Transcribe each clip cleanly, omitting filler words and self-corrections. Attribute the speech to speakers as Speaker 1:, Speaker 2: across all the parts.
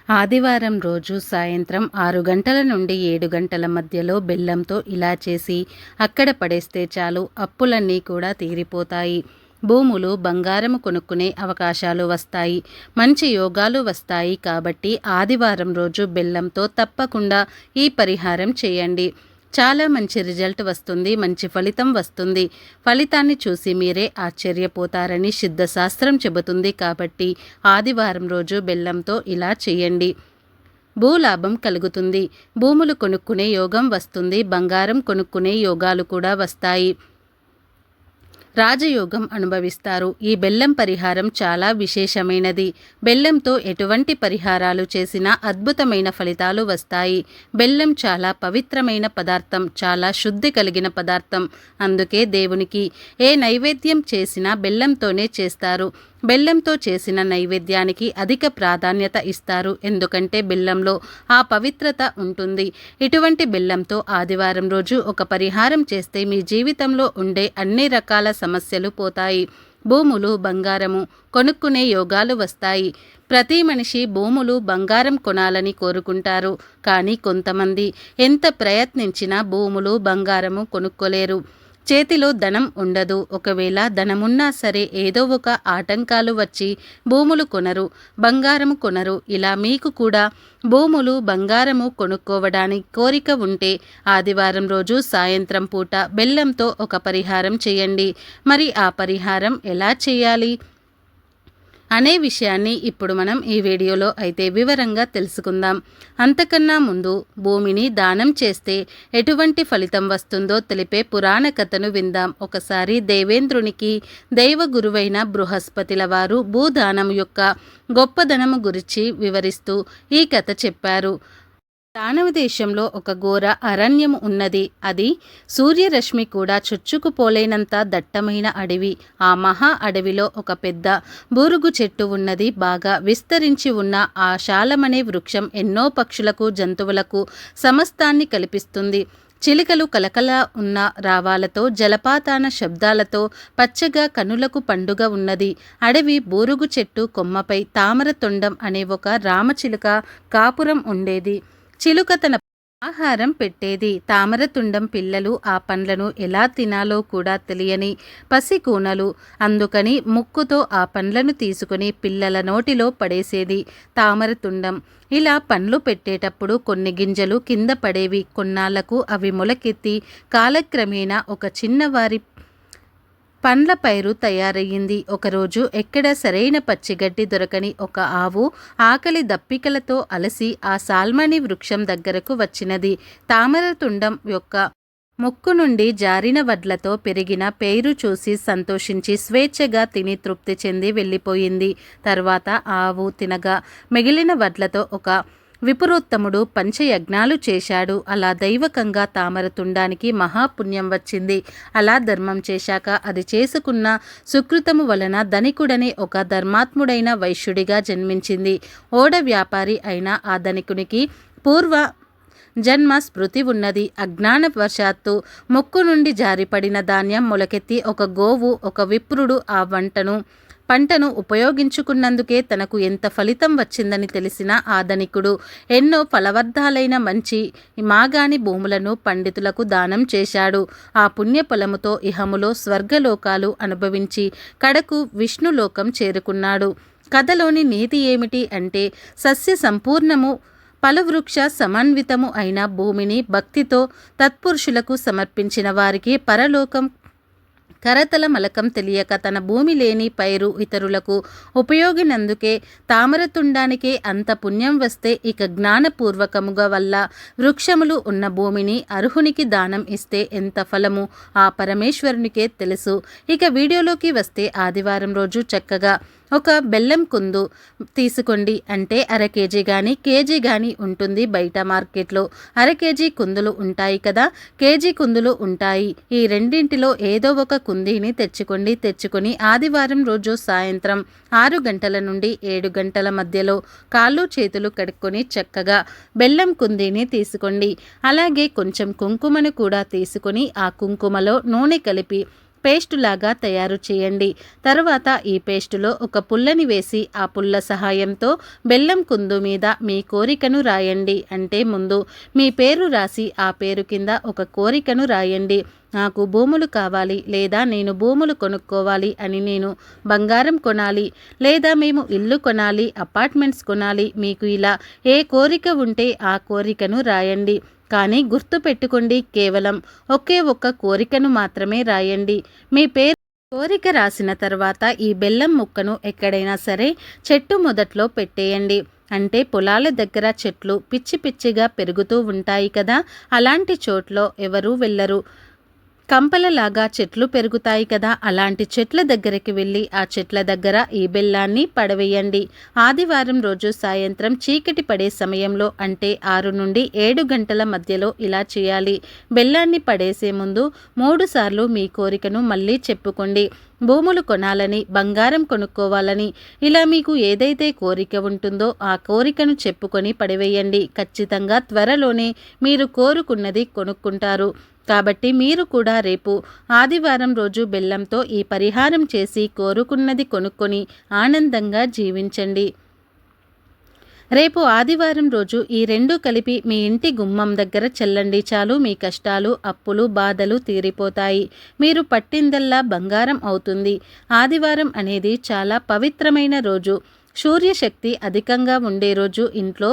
Speaker 1: ఆదివారం రోజు సాయంత్రం 6 గంటల నుండి 7 గంటల మధ్యలో బెల్లంతో ఇలా చేసి అక్కడ పడేస్తే చాలు, అప్పులన్నీ కూడా తీరిపోతాయి. భూములు, బంగారము కొనుక్కునే అవకాశాలు వస్తాయి. మంచి యోగాలు వస్తాయి. కాబట్టి ఆదివారం రోజు బెల్లంతో తప్పకుండా ఈ పరిహారం చేయండి. చాలా మంచి రిజల్ట్ వస్తుంది. మంచి ఫలితం వస్తుంది. ఫలితాన్ని చూసి మీరే ఆశ్చర్యపోతారని సిద్ధశాస్త్రం చెబుతుంది. కాబట్టి ఆదివారం రోజు బెల్లంతో ఇలా చేయండి. భూలాభం కలుగుతుంది. భూములు కొనుక్కునే యోగం వస్తుంది. బంగారం కొనుక్కునే యోగాలు కూడా వస్తాయి. రాజయోగం అనుభవిస్తారు. ఈ బెల్లం పరిహారం చాలా విశేషమైనది. బెల్లంతో ఎటువంటి పరిహారాలు చేసినా అద్భుతమైన ఫలితాలు వస్తాయి. బెల్లం చాలా పవిత్రమైన పదార్థం, చాలా శుద్ధి కలిగిన పదార్థం. అందుకే దేవునికి ఏ నైవేద్యం చేసినా బెల్లంతోనే చేస్తారు. బెల్లంతో చేసిన నైవేద్యానికి అధిక ప్రాధాన్యత ఇస్తారు. ఎందుకంటే బెల్లంలో ఆ పవిత్రత ఉంటుంది. ఇటువంటి బెల్లంతో ఆదివారం రోజు ఒక పరిహారం చేస్తే మీ జీవితంలో ఉండే అన్ని రకాల సమస్యలు పోతాయి. భూములు, బంగారము కొనుక్కునే యోగాలు వస్తాయి. ప్రతి మనిషి భూములు, బంగారం కొనాలని కోరుకుంటారు. కానీ కొంతమంది ఎంత ప్రయత్నించినా భూములు, బంగారము కొనుక్కోలేరు. చేతిలో ధనం ఉండదు. ఒకవేళ ధనమున్నా సరే ఏదో ఒక ఆటంకాలు వచ్చి భూములు కొనరు, బంగారము కొనరు. ఇలా మీకు కూడా భూములు, బంగారము కొనుక్కోవడానికి కోరిక ఉంటే ఆదివారం రోజు సాయంత్రం పూట బెల్లంతో ఒక పరిహారం చేయండి. మరి ఆ పరిహారం ఎలా చేయాలి అనే విషయాన్ని ఇప్పుడు మనం ఈ వీడియోలో అయితే వివరంగా తెలుసుకుందాం. అంతకన్నా ముందు భూమిని దానం చేస్తే ఎటువంటి ఫలితం వస్తుందో తెలిపే పురాణ కథను విందాం. ఒకసారి దేవేంద్రునికి దైవ గురువైన బృహస్పతిల వారు భూదానం యొక్క గొప్పదనము గురించి వివరిస్తూ ఈ కథ చెప్పారు. దానవ దేశంలో ఒక ఘోర అరణ్యము ఉన్నది. అది సూర్యరశ్మి కూడా చొచ్చుకుపోలేనంత దట్టమైన అడవి. ఆ మహా అడవిలో ఒక పెద్ద బూరుగు చెట్టు ఉన్నది. బాగా విస్తరించి ఉన్న ఆ శాలమనే వృక్షం ఎన్నో పక్షులకు, జంతువులకు సమస్తాన్ని కల్పిస్తుంది. చిలుకలు కలకల ఉన్న రావాలతో, జలపాతాన శబ్దాలతో పచ్చగా కనులకు పండుగ ఉన్నది. అడవి బూరుగు చెట్టు కొమ్మపై తామర తొండం అనే ఒక రామచిలుక కాపురం ఉండేది. చిలుక తన ఆహారం పెట్టేది. తామరతుండం పిల్లలు ఆ పండ్లను ఎలా తినాలో కూడా తెలియని పసికూనలు. అందుకని ముక్కుతో ఆ పండ్లను తీసుకుని పిల్లల నోటిలో పడేసేది తామరతుండం. ఇలా పండ్లు పెట్టేటప్పుడు కొన్ని గింజలు కింద పడేవి. కొన్నాళ్లకు అవి మొలకెత్తి కాలక్రమేణా ఒక చిన్నవారి పండ్ల పైరు తయారయ్యింది. ఒకరోజు ఎక్కడ సరైన పచ్చిగడ్డి దొరకని ఒక ఆవు ఆకలి దప్పికలతో అలసి ఆ సాల్మని వృక్షం దగ్గరకు వచ్చినది. తామరతుండం యొక్క ముక్కు నుండి జారిన వడ్లతో పెరిగిన పైరు చూసి సంతోషించి స్వేచ్ఛగా తిని తృప్తి చెంది వెళ్ళిపోయింది. తర్వాత ఆవు తినగా మిగిలిన వడ్లతో ఒక విపురోత్తముడు పంచయజ్ఞాలు చేశాడు. అలా దైవకంగా తామరతుండానికి మహాపుణ్యం వచ్చింది. అలా ధర్మం చేశాక అది చేసుకున్న సుకృతము వలన ధనికుడని ఒక ధర్మాత్ముడైన వైశ్యుడిగా జన్మించింది. ఓడ వ్యాపారి అయిన ఆ ధనికునికి పూర్వ జన్మ స్మృతి ఉన్నది. అజ్ఞానవశాత్తు ముక్కు నుండి జారిపడిన ధాన్యం మొలకెత్తి ఒక గోవు, ఒక విప్రుడు ఆ పంటను ఉపయోగించుకున్నందుకే తనకు ఎంత ఫలితం వచ్చిందని తెలిసిన ఆ ధనికుడు ఎన్నో ఫలవర్ధాలైన మంచి మాగాని భూములను పండితులకు దానం చేశాడు. ఆ పుణ్యఫలముతో ఇహములో స్వర్గలోకాలు అనుభవించి కడకు విష్ణులోకం చేరుకున్నాడు. కథలోని నీతి ఏమిటి అంటే సస్య సంపూర్ణము ఫలవృక్ష సమన్వితము అయిన భూమిని భక్తితో తత్పురుషులకు సమర్పించిన వారికి పరలోకం కరతల మలకం తెలియక తన భూమి లేని పైరు ఇతరులకు ఉపయోగినందుకే తామరతుండానికే అంత పుణ్యం వస్తే ఇక జ్ఞానపూర్వకముగా వల్ల వృక్షములు ఉన్న భూమిని అర్హునికి దానం ఇస్తే ఎంత ఫలము ఆ పరమేశ్వరునికే తెలుసు. ఇక వీడియోలోకి వస్తే ఆదివారం రోజు చక్కగా ఒక బెల్లం కుందు తీసుకోండి. అంటే అర కేజీ కానీ కేజీ కానీ ఉంటుంది బయట మార్కెట్లో. అర కేజీ కుందులు ఉంటాయి కదా, కేజీ కుందులు ఉంటాయి. ఈ రెండింటిలో ఏదో ఒక కుందీని తెచ్చుకొని ఆదివారం రోజు సాయంత్రం 6 గంటల నుండి 7 గంటల మధ్యలో కాళ్ళు చేతులు కడుక్కొని చక్కగా బెల్లం కుందీని తీసుకోండి. అలాగే కొంచెం కుంకుమను కూడా తీసుకొని ఆ కుంకుమలో నూనె కలిపి పేస్టు లాగా తయారు చేయండి. తరువాత ఈ పేస్టులో ఒక పుల్లని వేసి ఆ పుల్ల సహాయంతో బెల్లం కుందు మీద మీ కోరికను రాయండి. అంటే ముందు మీ పేరు రాసి ఆ పేరు కింద ఒక కోరికను రాయండి. నాకు భూములు కావాలి, లేదా నేను భూములు కొనుక్కోవాలి అని, నేను బంగారం కొనాలి, లేదా మేము ఇల్లు కొనాలి, అపార్ట్మెంట్స్ కొనాలి. మీకు ఇలా ఏ కోరిక ఉంటే ఆ కోరికను రాయండి. కానీ గుర్తు పెట్టుకోండి, కేవలం ఒకే ఒక్క కోరికను మాత్రమే రాయండి. మీ పేరు కోరిక రాసిన తర్వాత ఈ బెల్లం ముక్కను ఎక్కడైనా సరే చెట్టు మొదట్లో పెట్టేయండి. అంటే పొలాల దగ్గర చెట్లు పిచ్చి పిచ్చిగా పెరుగుతూ ఉంటాయి కదా, అలాంటి చోట్లో ఎవరూ వెళ్ళరు. కంపలలాగా చెట్లు పెరుగుతాయి కదా, అలాంటి చెట్ల దగ్గరికి వెళ్ళి ఆ చెట్ల దగ్గర ఈ బెల్లాన్ని పడవేయండి. ఆదివారం రోజు సాయంత్రం చీకటి పడే సమయంలో, అంటే 6 నుండి 7 గంటల మధ్యలో ఇలా చేయాలి. బెల్లాన్ని పడేసే ముందు 3 సార్లు మీ కోరికను మళ్ళీ చెప్పుకోండి. భూములు కొనాలని, బంగారం కొనుక్కోవాలని, ఇలా మీకు ఏదైతే కోరిక ఉంటుందో ఆ కోరికను చెప్పుకొని పడివేయండి. ఖచ్చితంగా త్వరలోనే మీరు కోరుకున్నది కొనుక్కుంటారు. కాబట్టి మీరు కూడా రేపు ఆదివారం రోజు బెల్లంతో ఈ పరిహారం చేసి కోరుకున్నది కొనుక్కొని ఆనందంగా జీవించండి. రేపు ఆదివారం రోజు ఈ 2 కలిపి మీ ఇంటి గుమ్మం దగ్గర చల్లండి. చాలు, మీ కష్టాలు, అప్పులు, బాధలు తీరిపోతాయి. మీరు పట్టిందల్లా బంగారం అవుతుంది. ఆదివారం అనేది చాలా పవిత్రమైన రోజు. సూర్యశక్తి అధికంగా ఉండే రోజు. ఇంట్లో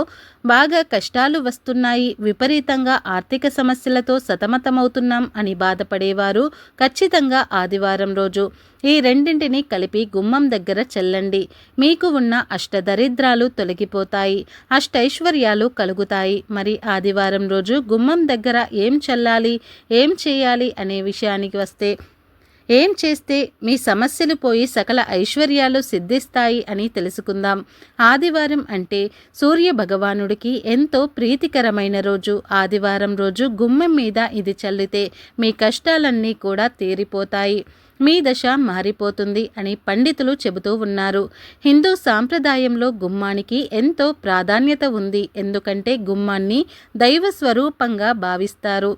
Speaker 1: బాగా కష్టాలు వస్తున్నాయి, విపరీతంగా ఆర్థిక సమస్యలతో సతమతమవుతున్నాం అని బాధపడేవారు ఖచ్చితంగా ఆదివారం రోజు ఈ రెండింటిని కలిపి గుమ్మం దగ్గర చల్లండి. మీకు ఉన్న అష్టదరిద్రాలు తొలగిపోతాయి, అష్టైశ్వర్యాలు కలుగుతాయి. మరి ఆదివారం రోజు గుమ్మం దగ్గర ఏం చల్లాలి, ఏం చేయాలి అనే విషయానికి వస్తే, ఏం చేస్తే మీ సమస్యలు పోయి సకల ఐశ్వర్యాలు సిద్ధిస్తాయి అని తెలుసుకుందాం. ఆదివారం అంటే సూర్య భగవానుడికి ఎంతో ప్రీతికరమైన రోజు. ఆదివారం రోజు గుమ్మం మీద ఇది చల్లితే మీ కష్టాలన్నీ కూడా తీరిపోతాయి, మీ దశ మారిపోతుంది అని పండితులు చెబుతూ ఉన్నారు. హిందూ సాంప్రదాయంలో గుమ్మానికి ఎంతో ప్రాధాన్యత ఉంది. ఎందుకంటే గుమ్మాన్ని దైవ స్వరూపంగా భావిస్తారు.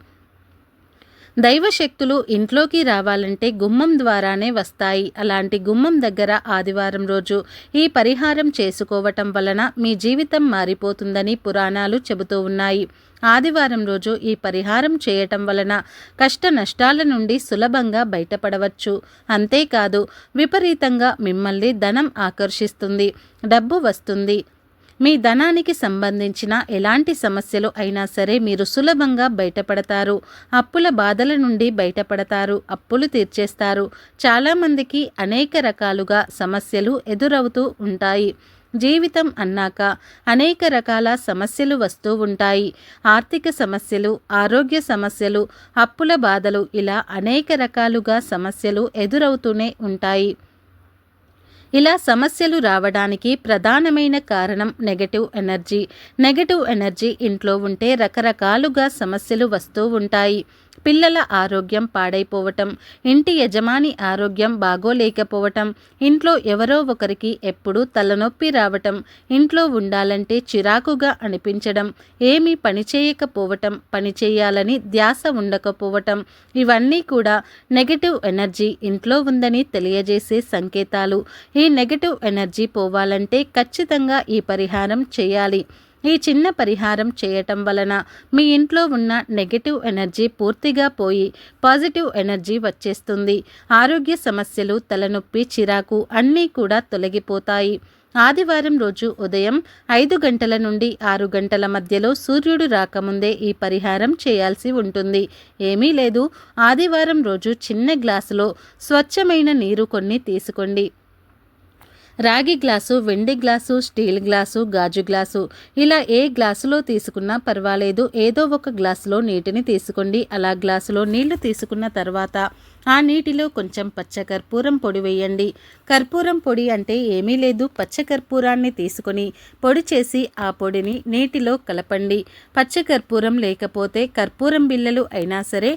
Speaker 1: దైవశక్తులు ఇంట్లోకి రావాలంటే గుమ్మం ద్వారానే వస్తాయి. అలాంటి గుమ్మం దగ్గర ఆదివారం రోజు ఈ పరిహారం చేసుకోవటం వలన మీ జీవితం మారిపోతుందని పురాణాలు చెబుతూ ఉన్నాయి. ఆదివారం రోజు ఈ పరిహారం చేయటం వలన కష్ట నష్టాల నుండి సులభంగా బయటపడవచ్చు. అంతేకాదు, విపరీతంగా మిమ్మల్ని ధనం ఆకర్షిస్తుంది, డబ్బు వస్తుంది. మీ ధనానికి సంబంధించిన ఎలాంటి సమస్యలు అయినా సరే మీరు సులభంగా బయటపడతారు. అప్పుల బాధల నుండి బయటపడతారు, అప్పులు తీర్చేస్తారు. చాలామందికి అనేక రకాలుగా సమస్యలు ఎదురవుతూ ఉంటాయి. జీవితం అన్నాక అనేక రకాల సమస్యలు వస్తూ ఉంటాయి. ఆర్థిక సమస్యలు, ఆరోగ్య సమస్యలు, అప్పుల బాధలు, ఇలా అనేక రకాలుగా సమస్యలు ఎదురవుతూనే ఉంటాయి. ఇలా సమస్యలు రావడానికి ప్రధానమైన కారణం నెగటివ్ ఎనర్జీ. నెగటివ్ ఎనర్జీ ఇంట్లో ఉంటే రకరకాలుగా సమస్యలు వస్తూ ఉంటాయి. పిల్లల ఆరోగ్యం పాడైపోవటం, ఇంటి యజమాని ఆరోగ్యం బాగోలేకపోవటం, ఇంట్లో ఎవరో ఒకరికి ఎప్పుడూ తలనొప్పి రావటం, ఇంట్లో ఉండాలంటే చిరాకుగా అనిపించడం, ఏమీ పని చేయకపోవటం, పని చేయాలని ధ్యాస ఉండకపోవటం, ఇవన్నీ కూడా నెగటివ్ ఎనర్జీ ఇంట్లో ఉందని తెలియజేసే సంకేతాలు. ఈ నెగటివ్ ఎనర్జీ పోవాలంటే ఖచ్చితంగా ఈ పరిహారం చేయాలి. ఈ చిన్న పరిహారం చేయటం వలన మీ ఇంట్లో ఉన్న నెగటివ్ ఎనర్జీ పూర్తిగా పోయి పాజిటివ్ ఎనర్జీ వచ్చేస్తుంది. ఆరోగ్య సమస్యలు, తలనొప్పి, చిరాకు అన్నీ కూడా తొలగిపోతాయి. ఆదివారం రోజు ఉదయం 5 గంటల నుండి 6 గంటల మధ్యలో సూర్యుడు రాకముందే ఈ పరిహారం చేయాల్సి ఉంటుంది. ఏమీ లేదు, ఆదివారం రోజు చిన్న గ్లాసులో స్వచ్ఛమైన నీరు కొన్ని తీసుకోండి. రాగి గ్లాసు, వెండి గ్లాసు, స్టీల్ గ్లాసు, గాజు గ్లాసు, ఇలా ఏ గ్లాసులో తీసుకున్నా పర్వాలేదు. ఏదో ఒక గ్లాసులో నీటిని తీసుకోండి. అలా గ్లాసులో నీళ్లు తీసుకున్న తర్వాత ఆ నీటిలో కొంచెం పచ్చకర్పూరం పొడి వేయండి. కర్పూరం పొడి అంటే ఏమీ లేదు, పచ్చకర్పూరాన్ని తీసుకొని పొడి చేసి ఆ పొడిని నీటిలో కలపండి. పచ్చకర్పూరం లేకపోతే కర్పూరం బిళ్ళలు అయినా సరే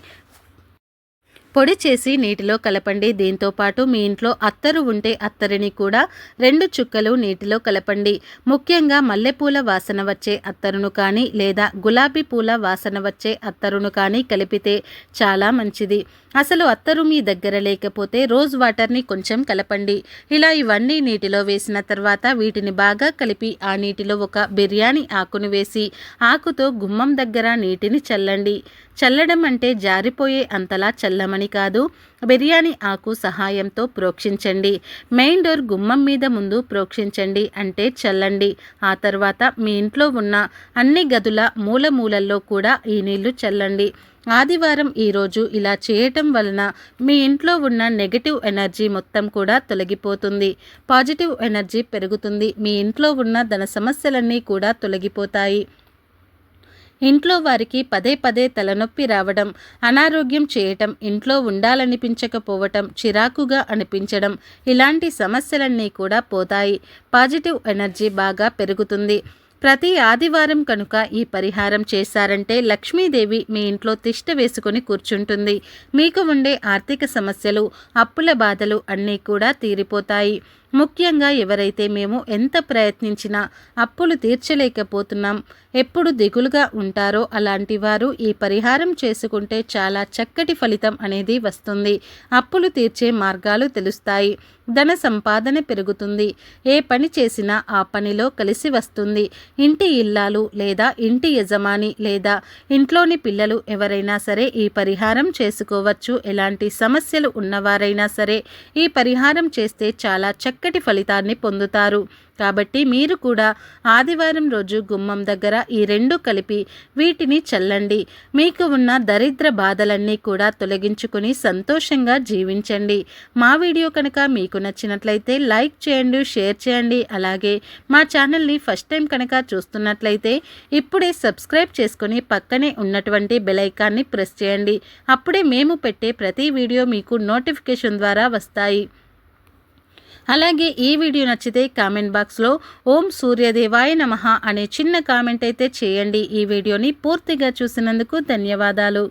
Speaker 1: పొడి చేసి నీటిలో కలపండి. దీంతో పాటు మీ ఇంట్లో అత్తరు ఉంటే అత్తరిని కూడా 2 చుక్కలు నీటిలో కలపండి. ముఖ్యంగా మల్లెపూల వాసన వచ్చే అత్తరును కానీ లేదా గులాబీ పూల వాసన వచ్చే అత్తరును కానీ కలిపితే చాలా మంచిది. అసలు అత్తరు మీ దగ్గర లేకపోతే రోజ్ వాటర్ని కొంచెం కలపండి. ఇలా ఇవన్నీ నీటిలో వేసిన తర్వాత వీటిని బాగా కలిపి ఆ నీటిలో ఒక బిర్యానీ ఆకును వేసి ఆకుతో గుమ్మం దగ్గర నీటిని చల్లండి. చల్లడం అంటే జారిపోయే అంతలా చల్లమని కాదు, బిర్యానీ ఆకు సహాయంతో ప్రోక్షించండి. మెయిన్ డోర్ గుమ్మం మీద ముందు ప్రోక్షించండి అంటే చల్లండి. ఆ తర్వాత మీ ఇంట్లో ఉన్న అన్ని గదుల మూలల్లో కూడా ఈ నీళ్లు చల్లండి. ఆదివారం ఈరోజు ఇలా చేయటం వలన మీ ఇంట్లో ఉన్న నెగటివ్ ఎనర్జీ మొత్తం కూడా తొలగిపోతుంది. పాజిటివ్ ఎనర్జీ పెరుగుతుంది. మీ ఇంట్లో ఉన్న ధన సమస్యలన్నీ కూడా తొలగిపోతాయి. ఇంట్లో వారికి పదే పదే తలనొప్పి రావడం, అనారోగ్యం చేయటం, ఇంట్లో ఉండాలనిపించకపోవటం, చిరాకుగా అనిపించడం, ఇలాంటి సమస్యలన్నీ కూడా పోతాయి. పాజిటివ్ ఎనర్జీ బాగా పెరుగుతుంది. ప్రతి ఆదివారం కనుక ఈ పరిహారం చేశారంటే లక్ష్మీదేవి మీ ఇంట్లో తిష్ట వేసుకొని కూర్చుంటుంది. మీకు ఉండే ఆర్థిక సమస్యలు, అప్పుల బాధలు అన్నీ కూడా తీరిపోతాయి. ముఖ్యంగా ఎవరైతే మేము ఎంత ప్రయత్నించినా అప్పులు తీర్చలేకపోతున్నాం, ఎప్పుడు దిగులుగా ఉంటారో అలాంటి వారు ఈ పరిహారం చేసుకుంటే చాలా చక్కటి ఫలితం అనేది వస్తుంది. అప్పులు తీర్చే మార్గాలు తెలుస్తాయి. ధన సంపాదన పెరుగుతుంది. ఏ పని చేసినా ఆ పనిలో కలిసి వస్తుంది. ఇంటి ఇల్లాలు లేదా ఇంటి యజమాని లేదా ఇంట్లోని పిల్లలు ఎవరైనా సరే ఈ పరిహారం చేసుకోవచ్చు. ఎలాంటి సమస్యలు ఉన్నవారైనా సరే ఈ పరిహారం చేస్తే చాలా చక్కటి ఫలితాన్ని పొందుతారు. కాబట్టి మీరు కూడా ఆదివారం రోజు గుమ్మం దగ్గర ఈ 2 కలిపి వీటిని చల్లండి. మీకు ఉన్న దరిద్ర బాధలన్నీ కూడా తొలగించుకుని సంతోషంగా జీవించండి. మా వీడియో కనుక మీకు నచ్చినట్లయితే లైక్ చేయండి, షేర్ చేయండి. అలాగే మా ఛానల్ని ఫస్ట్ టైం కనుక చూస్తున్నట్లయితే ఇప్పుడే సబ్స్క్రైబ్ చేసుకొని పక్కనే ఉన్నటువంటి బెల్ ఐకాన్ని ప్రెస్ చేయండి. అప్పుడే మేము పెట్టే ప్రతి వీడియో మీకు నోటిఫికేషన్ ద్వారా వస్తాయి. అలాగే ఈ వీడియో నచ్చితే కామెంట్ బాక్స్లో ఓం సూర్యదేవాయ నమః అనే చిన్న కామెంట్ అయితే చేయండి. ఈ వీడియోని పూర్తిగా చూసినందుకు ధన్యవాదాలు.